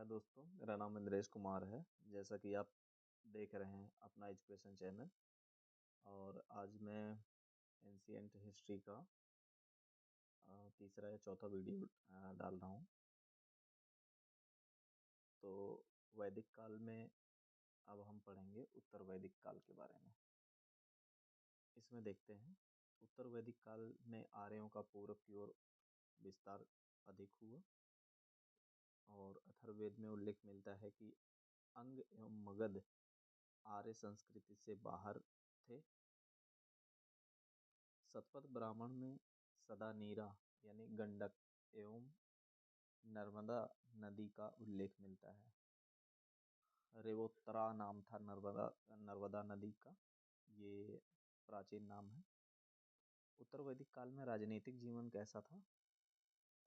हाय दोस्तों, मेरा नाम इंद्रेश कुमार है। जैसा कि आप देख रहे हैं अपना एजुकेशन चैनल, और आज मैं एंशिएंट हिस्ट्री का तीसरा या चौथा वीडियो डाल रहा हूँ। तो वैदिक काल में अब हम पढ़ेंगे उत्तर वैदिक काल के बारे में। इसमें देखते हैं उत्तर वैदिक काल में आर्यों का पूरब की ओर विस्तार अधिक हुआ, और अथर्ववेद में उल्लेख मिलता है कि अंग एवं मगध आर्य संस्कृति से बाहर थे। शतपथ ब्राह्मण में सदा नीरा यानी गंडक एवं नर्मदा नदी का उल्लेख मिलता है। रेवोत्तरा नाम था नर्मदा नदी का, ये प्राचीन नाम है। उत्तर वैदिक काल में राजनीतिक जीवन कैसा था?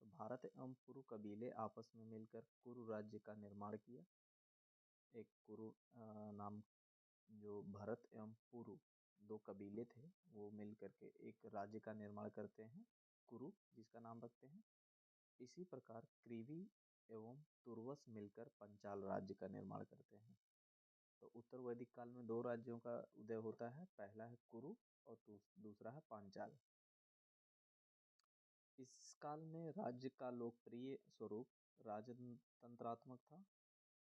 तो भारत एवं कुरु कबीले आपस में मिलकर कुरु राज्य का निर्माण किया। एक कुरु नाम जो भरत एवं पुरु दो कबीले थे, वो मिल करके एक राज्य का निर्माण करते हैं, कुरु जिसका नाम रखते हैं। इसी प्रकार क्रीवी एवं तुर्वस मिलकर पंचाल राज्य का निर्माण करते हैं। तो उत्तर वैदिक काल में दो राज्यों का उदय होता है, पहला है कुरु और दूसरा है पांचाल। इस काल में राज्य का लोकप्रिय स्वरूप राजतंत्रात्मक था,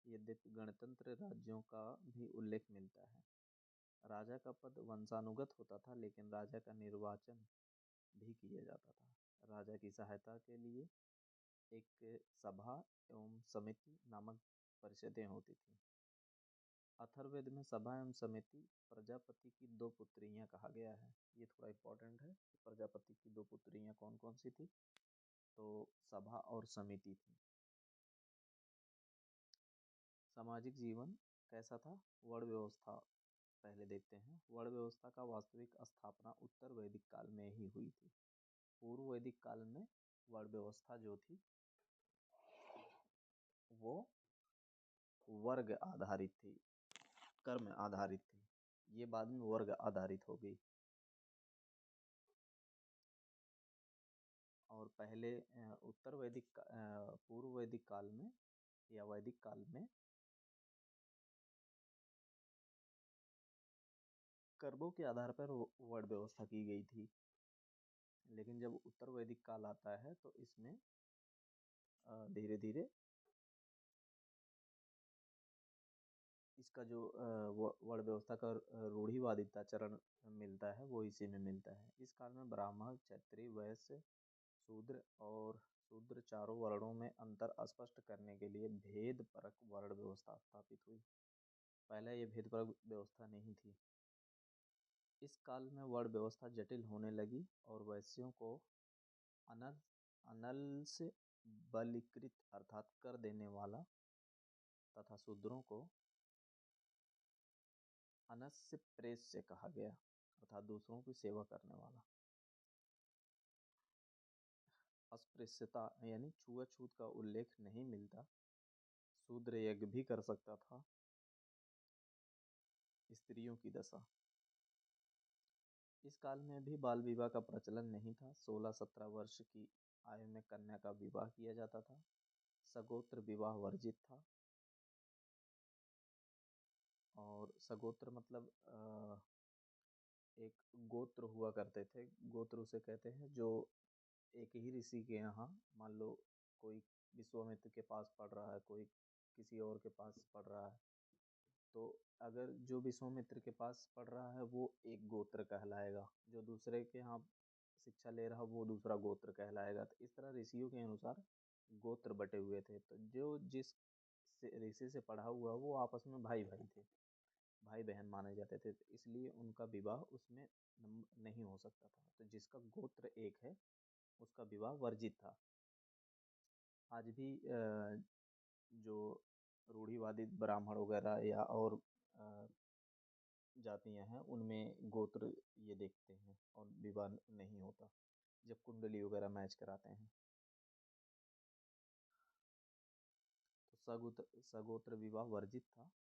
यद्यपि गणतंत्र राज्यों का भी उल्लेख मिलता है। राजा का पद वंशानुगत होता था, लेकिन राजा का निर्वाचन भी किया जाता था। राजा की सहायता के लिए एक सभा एवं समिति नामक परिषदें होती थी। अथर्ववेद में सभा एवं समिति प्रजापति की दो पुत्रियां कहा गया है। ये थोड़ा इम्पोर्टेंट है कि प्रजापति की दो पुत्रियां कौन कौन सी थी, तो सभा और समिति थी। सामाजिक जीवन कैसा था? वर्ण व्यवस्था पहले देखते हैं। वर्ण व्यवस्था का वास्तविक स्थापना उत्तर वैदिक काल में ही हुई थी। पूर्व वैदिक काल में वर्ण व्यवस्था जो थी वो वर्ग आधारित थी, कर्म आधारित थी। ये बाद में वर्ग आधारित हो गई। और पहले पूर्व वैदिक काल में या वैदिक काल में कर्मों के आधार पर वर्ण व्यवस्था की गई थी। लेकिन जब उत्तर वैदिक काल आता है तो इसमें धीरे धीरे इसका जो वर्ण व्यवस्था का रूढ़िवादिता चरण मिलता है, वो इसी में मिलता है। इस काल में ब्राह्मण, क्षत्रिय, वैश्य, शूद्र चारों वर्णों में अंतर स्पष्ट करने के लिए भेद परक वर्ण व्यवस्था स्थापित हुई। पहले ये भेद परक व्यवस्था नहीं थी। इस काल में वर्ण व्यवस्था जटिल होने लगी और वैश्यों को अनल से बलिकृत अर्थात कर देने वाला तथा शूद्रों को अनस्य प्रेस्य कहा गया, अर्थात दूसरों की सेवा करने वाला। अस्पृश्यता यानी छुआछूत का उल्लेख नहीं मिलता। शूद्र यज्ञ भी कर सकता था। स्त्रियों की दशा। इस काल में भी बाल विवाह का प्रचलन नहीं था। 16-17 वर्ष की आयु में कन्या का विवाह किया जाता था। सगोत्र विवाह वर्जित था। और सगोत्र मतलब एक गोत्र हुआ करते थे। गोत्र उसे कहते हैं जो एक ही ऋषि के यहाँ, मान लो कोई विश्वामित्र के पास पढ़ रहा है, कोई किसी और के पास पढ़ रहा है, तो अगर जो विश्वामित्र के पास पढ़ रहा है वो एक गोत्र कहलाएगा, जो दूसरे के यहाँ शिक्षा ले रहा वो दूसरा गोत्र कहलाएगा। तो इस तरह ऋषियों के अनुसार गोत्र बटे हुए थे। तो जो जिस ऋषि से पढ़ा हुआ वो आपस में भाई भाई थे, भाई बहन माने जाते थे, तो इसलिए उनका विवाह उसमें नहीं हो सकता था। तो जिसका गोत्र एक है उसका विवाह वर्जित था। आज भी जो रूढ़िवादी ब्राह्मण वगैरह या और जातियां हैं उनमें गोत्र ये देखते हैं और विवाह नहीं होता जब कुंडली वगैरह मैच कराते हैं। तो सगोत्र विवाह वर्जित था।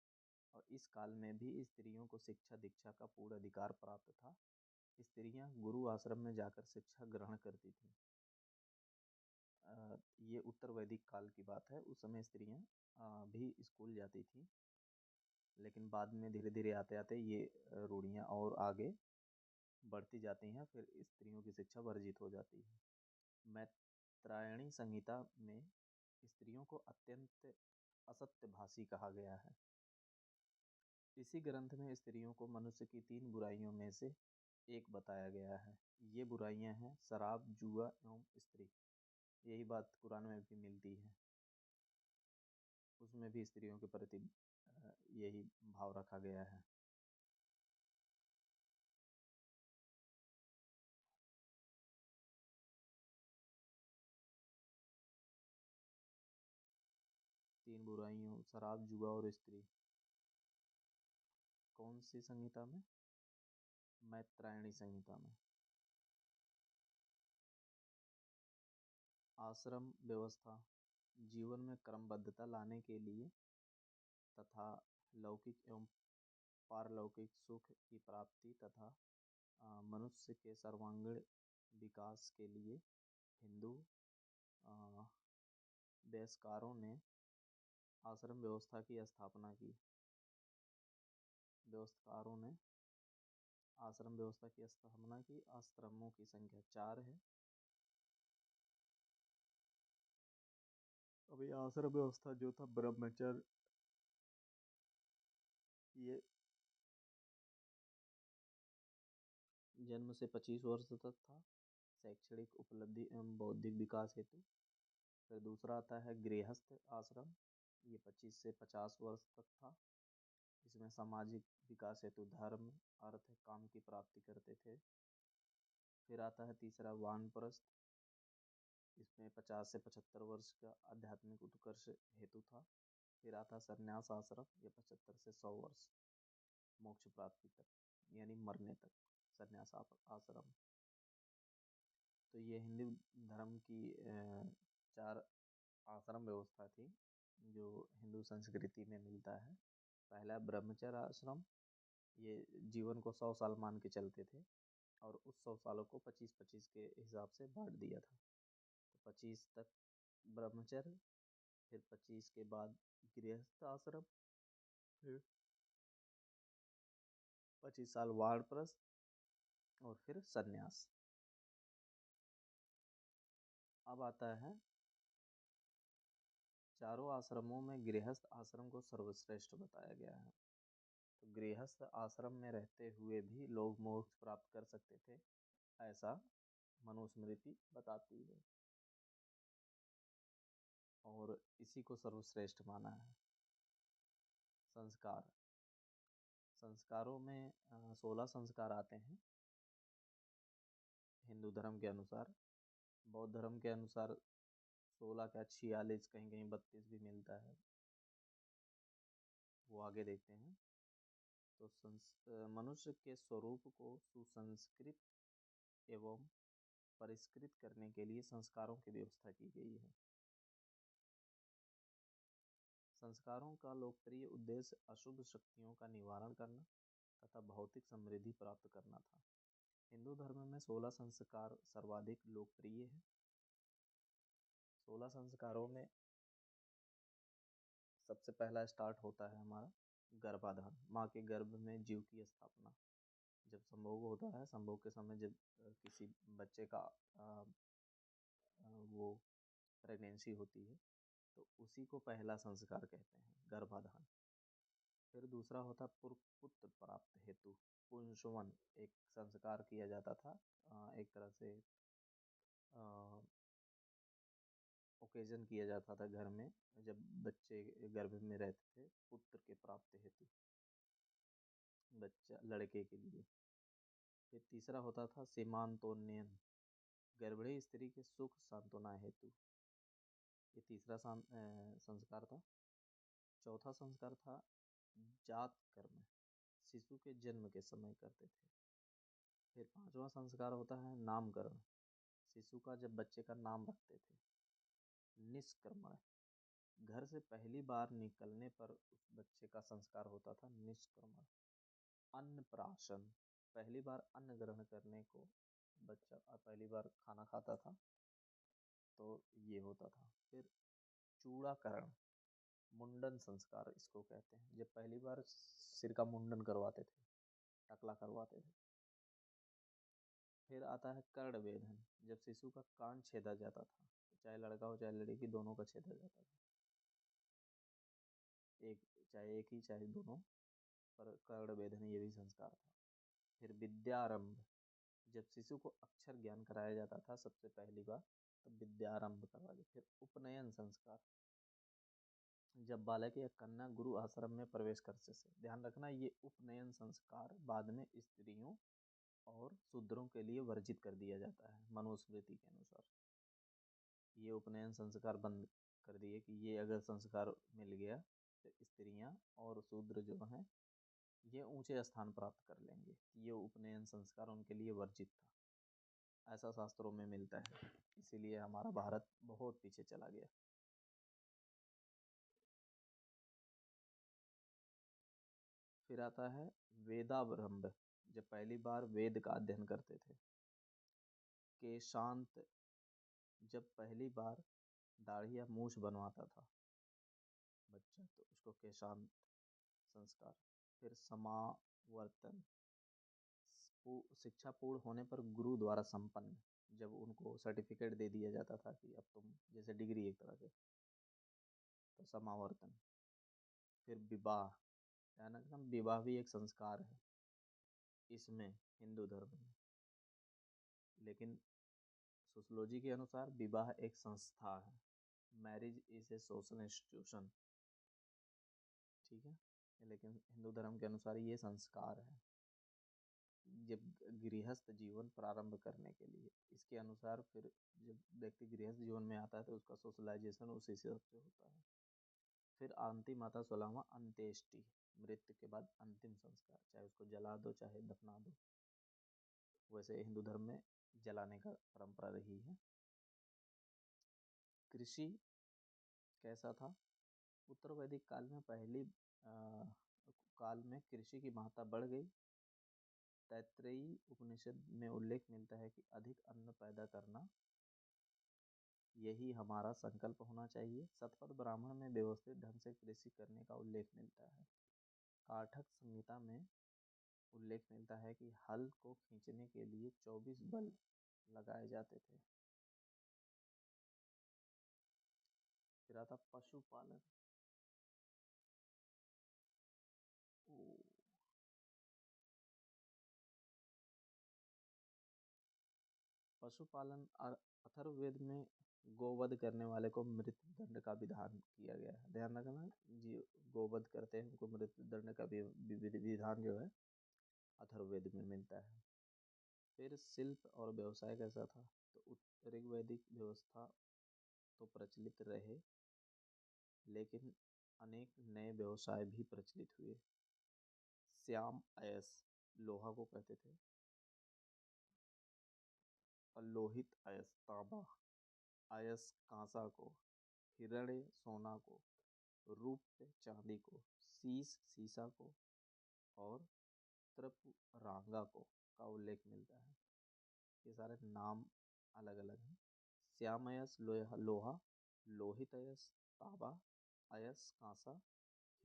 और इस काल में भी स्त्रियों को शिक्षा दीक्षा का पूर्ण अधिकार प्राप्त था। स्त्रियां गुरु आश्रम में जाकर शिक्षा ग्रहण करती थी। ये उत्तर वैदिक काल की बात है। उस समय स्त्रियां भी स्कूल जाती थी, लेकिन बाद में धीरे धीरे आते आते ये रूढ़ियाँ और आगे बढ़ती जाती हैं, फिर स्त्रियों की शिक्षा वर्जित हो जाती है। मैत्रायणी संहिता में स्त्रियों को अत्यंत असत्यभाषी कहा गया है। इसी ग्रंथ में स्त्रियों को मनुष्य की 3 बुराइयों में से एक बताया गया है। ये बुराइयां हैं शराब, जुआ एवं स्त्री। यही बात कुरान में भी मिलती है, उसमें भी स्त्रियों के प्रति यही भाव रखा गया है। तीन बुराइयों शराब, जुआ और स्त्री। कौन सी संहिता में? मैत्रायणी संहिता में। आश्रम व्यवस्था जीवन में क्रमबद्धता लाने के लिए तथा लौकिक एवं पारलौकिक सुख की प्राप्ति तथा मनुष्य के सर्वांगीण विकास के लिए हिंदू देशकारों ने आश्रम व्यवस्था की स्थापना की। व्यवस्थाकारों ने आश्रम व्यवस्था की स्थापना की। आश्रमों की संख्या 4 है। अभी आश्रम व्यवस्था जो था ब्रह्मचर्य, ये जन्म से 25 वर्ष तक था, शैक्षणिक उपलब्धि एवं बौद्धिक विकास हेतु। फिर दूसरा आता है गृहस्थ आश्रम, ये 25 से 50 वर्ष तक था। इसमें सामाजिक विकास हेतु धर्म, अर्थ, काम की प्राप्ति करते थे। फिर आता है तीसरा वानप्रस्थ, इसमें 50 से 75 वर्ष का आध्यात्मिक उत्कर्ष हेतु था। फिर आता संन्यास आश्रम, ये 75 से 100 वर्ष मोक्ष प्राप्ति तक, यानी मरने तक संन्यास आश्रम। तो ये हिंदू धर्म की 4 आश्रम व्यवस्था थी जो हिंदू संस्कृति में मिलता है। पहला ब्रह्मचर्य आश्रम, ये जीवन को 100 साल मान के चलते थे और उस 100 सालों को 25-25 के हिसाब से बांट दिया था। तो 25 तक ब्रह्मचर्य, फिर 25 के बाद गृहस्थ आश्रम, फिर 25 साल वानप्रस्थ और फिर सन्यास। अब आता है चारों आश्रमों में गृहस्थ आश्रम को सर्वश्रेष्ठ बताया गया है। तो गृहस्थ आश्रम में रहते हुए भी लोग मोक्ष प्राप्त कर सकते थे, ऐसा मनुस्मृति बताती है और इसी को सर्वश्रेष्ठ माना है। संस्कार, संस्कारों में 16 संस्कार आते हैं हिंदू धर्म के अनुसार। बौद्ध धर्म के अनुसार 16 क्या 46, कहीं कहीं 32 भी मिलता है, वो आगे देखते हैं। तो मनुष्य के स्वरूप को सुसंस्कृत एवं परिष्कृत करने के लिए संस्कारों की व्यवस्था की गई है। संस्कारों का लोकप्रिय उद्देश्य अशुभ शक्तियों का निवारण करना तथा भौतिक समृद्धि प्राप्त करना था। हिंदू धर्म में 16 संस्कार सर्वाधिक लोकप्रिय है। 16 संस्कारों में सबसे पहला स्टार्ट होता है हमारा गर्भाधान, माँ के गर्भ में जीव की स्थापना। जब संभोग होता है, संभोग के समय जब किसी बच्चे का वो प्रेगनेंसी होती है, तो उसी को पहला संस्कार कहते हैं, गर्भाधान। फिर दूसरा होता पुत्र प्राप्त हेतु पुंसवन, एक संस्कार किया जाता था, एक तरह से ओकेजन किया जाता था घर में जब बच्चे गर्भ में रहते थे, पुत्र के प्राप्ति हेतु, बच्चा लड़के के लिए। फिर तीसरा होता था सीमांतोन्नयन, गर्भिणी स्त्री के सुख सांत्वना हेतु, ये तीसरा संस्कार था। चौथा संस्कार था जात कर्म, शिशु के जन्म के समय करते थे। फिर पांचवा संस्कार होता है नामकरण, शिशु का जब बच्चे का नाम रखते थे। निष्क्रमण, घर से पहली बार निकलने पर उस बच्चे का संस्कार होता था निष्क्रमण। अन्नप्राशन, पहली बार अन्न ग्रहण करने को बच्चा पहली बार खाना खाता था, तो ये होता था। फिर चूड़ाकरण, मुंडन संस्कार इसको कहते हैं, जब पहली बार सिर का मुंडन करवाते थे, टकला करवाते थे। फिर आता है कर्ण वेधन, जब शिशु का कान छेदा जाता था, चाहे लड़का हो चाहे लड़की, दोनों का छेदा जाता था, एक चाहे एक ही चाहे दोनों, पर कर्ण वेधन ये भी संस्कार था। फिर विद्यारंभ, जब शिशु को अक्षर ज्ञान कराया जाता था सबसे पहली बार, तब विद्यारंभ करवा दिया। फिर उपनयन संस्कार, जब बालक या कन्या गुरु आश्रम में प्रवेश करने से, ध्यान रखना ये उपनयन संस्कार बाद में स्त्रियों और शूद्रों के लिए वर्जित कर दिया जाता है मनुस्मृति के अनुसार। ये उपनयन संस्कार बंद कर दिए कि ये अगर संस्कार मिल गया तो स्त्रियां और शूद्र जो हैं ये ऊंचे स्थान प्राप्त कर लेंगे। ये उपनयन संस्कार उनके लिए वर्जित था, ऐसा शास्त्रों में मिलता है। इसीलिए हमारा भारत बहुत पीछे चला गया। फिर आता है वेदावरंभ, जब पहली बार वेद का अध्ययन करते थे। केशांत, जब पहली बार दाढ़ी या मूछ बनवाता था बच्चा तो उसको केशांत संस्कार। फिर समावर्तन, शिक्षा पूर्ण होने पर गुरु द्वारा संपन्न, जब उनको सर्टिफिकेट दे दिया जाता था कि अब तुम, जैसे डिग्री एक तरह से, तो समावर्तन। फिर विवाह, ध्यान रखना विवाह भी एक संस्कार है इसमें हिंदू धर्म में, लेकिन सोशियोलॉजी के अनुसार विवाह एक संस्था है। Marriage is a social institution, ठीक है, लेकिन हिंदू धर्म के अनुसार ये संस्कार है जब गृहस्थ जीवन प्रारंभ करने के लिए। इसके अनुसार फिर जब व्यक्ति गृहस्थ जीवन में आता है तो उसका सोशलाइजेशन उस हिसाब से होता है। फिर अंतिम आता 16वां अंत्येष्टि, मृत्यु के बाद अंतिम संस्कार, चाहे उसको जला दो चाहे दफना दो। वैसे हिंदू धर्म में जलाने का परंपरा रही है। कृषि कैसा था? उत्तर वैदिक काल में पहली काल में कृषि की महत्ता बढ़ गई। तैत्रेयी उपनिषद में उल्लेख मिलता है कि अधिक अन्न पैदा करना यही हमारा संकल्प होना चाहिए। शतपथ ब्राह्मण में व्यवस्थित ढंग से कृषि करने का उल्लेख मिलता है। काठक संहिता में उल्लेख मिलता है कि हल को खींचने के लिए 24 बल लगाए जाते थे। फिर आता पशुपालन। पशुपालन अथर्ववेद में गोवध करने वाले को मृत्यु दंड का विधान किया गया है। ध्यान रखना, जी गोवध करते हैं उनको मृत्यु दंड का विधान जो है अथर्ववेद में मिलता है। फिर शिल्प और व्यवसाय कैसा था? तो ऋग्वैदिक व्यवस्था तो प्रचलित रहे, लेकिन अनेक नए व्यवसाय भी प्रचलित हुए। श्याम अयस, लोहा को कहते थे, लोहित अयस तांबा, अयस कांसा को, हिरण्य सोना को, रूप चांदी को, शीश सीसा को और त्रपुरांगा को का उल्लेख मिलता है। ये सारे नाम अलग अलग हैं। श्यामयस लोहा, लोहित अयस तांबा, अयस कांसा,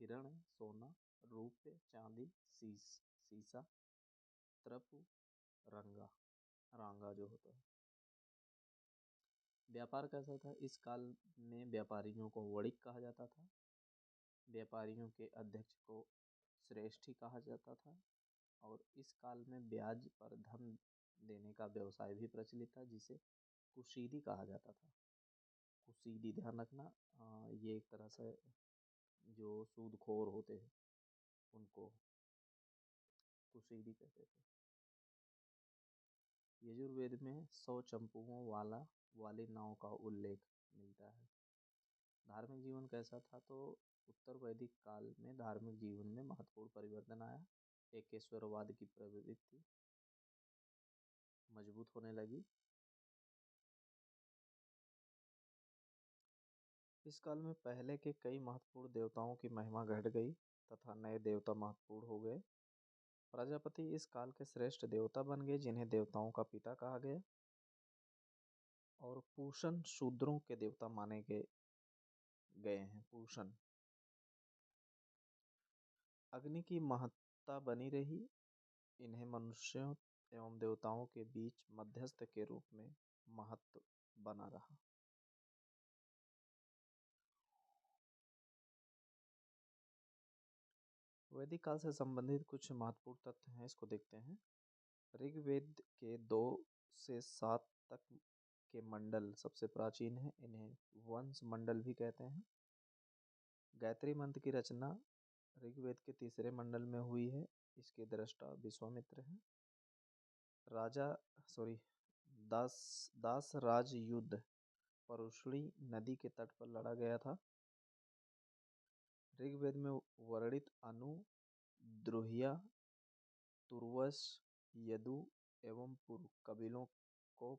हिरण सोना, रूप चांदी, शीश सीसा, त्रपु रंगा रांगा जो होता है। व्यापार कैसा था? इस काल में व्यापारियों को वणिक कहा जाता था। व्यापारियों के अध्यक्ष को श्रेष्ठी कहा जाता था। और इस काल में ब्याज पर धन देने का व्यवसाय भी प्रचलित था, जिसे कुशीदी कहा जाता था। कुशीदी, ध्यान रखना, ये एक तरह से जो सूदखोर होते हैं उनको कुशीदी कहते थे। यजुर्वेद में 100 चंपुओं वाली नाव का उल्लेख मिलता है। धार्मिक जीवन कैसा था? तो उत्तर वैदिक काल में धार्मिक जीवन में महत्वपूर्ण परिवर्तन आया। एकेश्वरवाद की प्रवृत्ति मजबूत होने लगी। इस काल में पहले के कई महत्वपूर्ण देवताओं की महिमा घट गई तथा नए देवता महत्वपूर्ण हो गए। प्रजापति इस काल के श्रेष्ठ देवता बन गए, जिन्हें देवताओं का पिता कहा गया। और पूषण शूद्रों के देवता माने गए हैं। पूषण अग्नि की महत्ता बनी रही, इन्हें मनुष्यों एवं देवताओं के बीच मध्यस्थ के रूप में महत्व बना रहा। वैदिक काल से संबंधित कुछ महत्वपूर्ण तथ्य हैं, इसको देखते हैं। ऋग्वेद के 2 से 7 तक के मंडल सबसे प्राचीन हैं, इन्हें वंश मंडल भी कहते हैं। गायत्री मंत्र की रचना ऋग्वेद के 3रे मंडल में हुई है, इसके दृष्टा विश्वामित्र हैं। दास राज युद्ध परुष्णी नदी के तट पर लड़ा गया था। ऋग्वेद में वर्णित अनु, द्रुहिया, तुर्वस, यदु एवं पुरु कबीलों को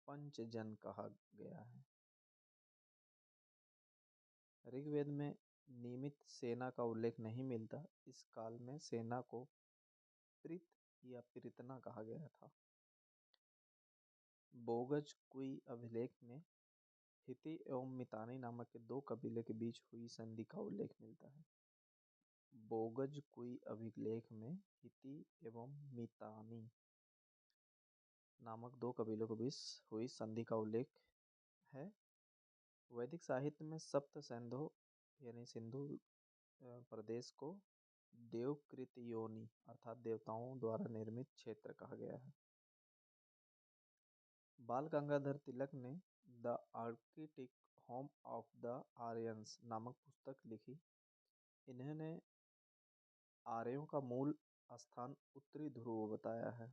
पंचजन कहा गया है। ऋग्वेद में नियमित सेना का उल्लेख नहीं मिलता। इस काल में सेना को प्रीत या प्रीतना कहा गया था। बोगज कुई अभिलेख में हिति एवं मितानी नामक के 2 कबीले के बीच हुई संधि का उल्लेख मिलता है। बोगज कुई अभिलेख में हिति एवं मितानी नामक 2 कबीलों के बीच हुई संधि का उल्लेख है। वैदिक साहित्य में सप्त सैंधो यानी सिंधु प्रदेश को देवकृत योनि अर्थात देवताओं द्वारा निर्मित क्षेत्र कहा गया है। बाल गंगाधर तिलक ने the Arctic home of the Aryans नामक पुस्तक लिखी। इन्होंने आर्यों का मूल स्थान उत्तरी ध्रुव बताया है।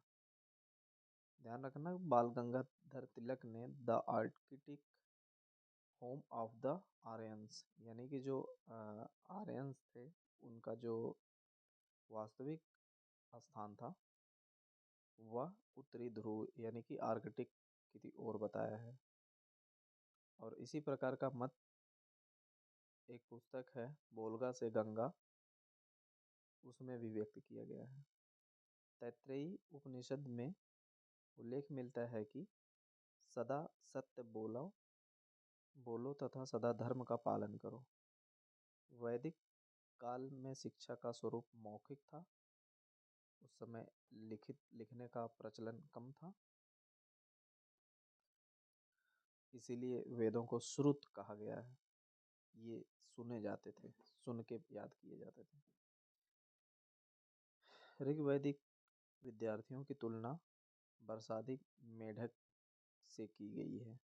ध्यान रखना, बाल गंगाधर तिलक ने the Arctic home of the Aryans यानी कि जो आर्यंस थे उनका जो वास्तविक स्थान था वह उत्तरी ध्रुव यानी कि आर्कटिक की ओर बताया है। और इसी प्रकार का मत एक पुस्तक है बोलगा से गंगा, उसमें भी व्यक्त किया गया है। तैत्रेयी उपनिषद में उल्लेख मिलता है कि सदा सत्य बोलो तथा सदा धर्म का पालन करो। वैदिक काल में शिक्षा का स्वरूप मौखिक था। उस समय लिखने का प्रचलन कम था, इसीलिए वेदों को श्रुत कहा गया है। ये सुने जाते थे, सुन के याद किए जाते थे। ऋग्वैदिक विद्यार्थियों की तुलना बरसाती मेढक से की गई है,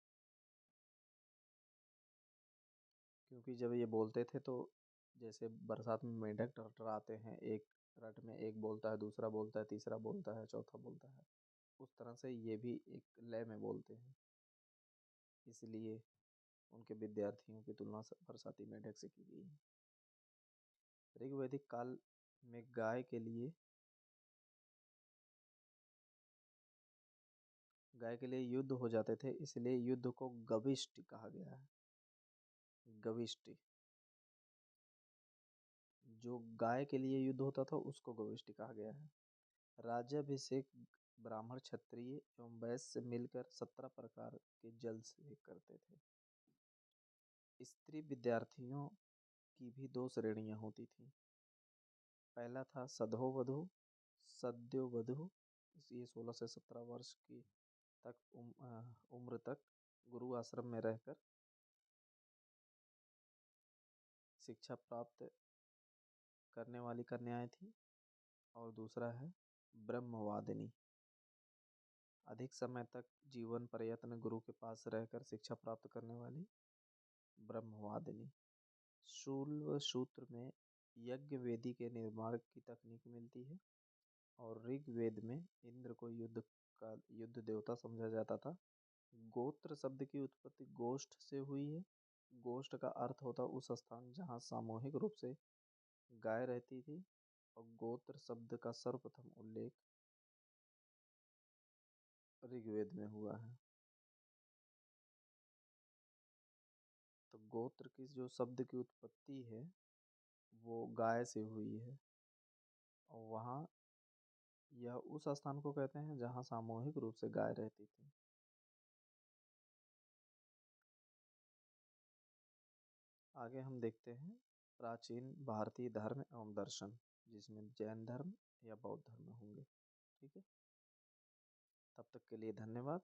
क्योंकि जब ये बोलते थे तो जैसे बरसात में मेढक टरटराते हैं, एक रट में एक बोलता है, दूसरा बोलता है, तीसरा बोलता है, चौथा बोलता है, उस तरह से ये भी एक लय में बोलते हैं। इसलिए उनके विद्यार्थियों की तुलना बरसाती मेढक से की गई है। ऋग्वैदिक काल में गाय के लिए युद्ध हो जाते थे, इसलिए युद्ध को गविष्टि कहा गया है। गविष्टि, जो गाय के लिए युद्ध होता था उसको गविष्टि कहा गया है। राज्याभिषेक ब्राह्मण, क्षत्रिय एवं वैश्य मिलकर 17 प्रकार के जल से करते थे। स्त्री विद्यार्थियों की भी 2 श्रेणियां होती थी। पहला था सधोवधु, सद्योवधु। ये 16 से 17 वर्ष की उम्र तक गुरु आश्रम में रहकर शिक्षा प्राप्त करने वाली कन्याएं थी। और दूसरा है ब्रह्मवादिनी, अधिक समय तक जीवन प्रयत्न गुरु के पास रहकर शिक्षा प्राप्त करने वाली ब्रह्मवादिनी। शूल्व सूत्र में यज्ञ वेदी के निर्माण की तकनीक मिलती है। और ऋग्वेद में इंद्र को युद्ध देवता समझा जाता था। गोत्र शब्द की उत्पत्ति गोष्ठ से हुई है। गोष्ठ का अर्थ होता उस स्थान जहाँ सामूहिक रूप से गाय रहती थी। और गोत्र शब्द का सर्वप्रथम उल्लेख ऋग्वेद में हुआ है। तो गोत्र की जो शब्द की उत्पत्ति है वो गाय से हुई है। और वहाँ यह उस स्थान को कहते हैं जहाँ सामूहिक रूप से गाय रहती थी। आगे हम देखते हैं प्राचीन भारतीय धर्म एवं दर्शन, जिसमें जैन धर्म या बौद्ध धर्म होंगे। ठीक है, तब तक के लिए धन्यवाद।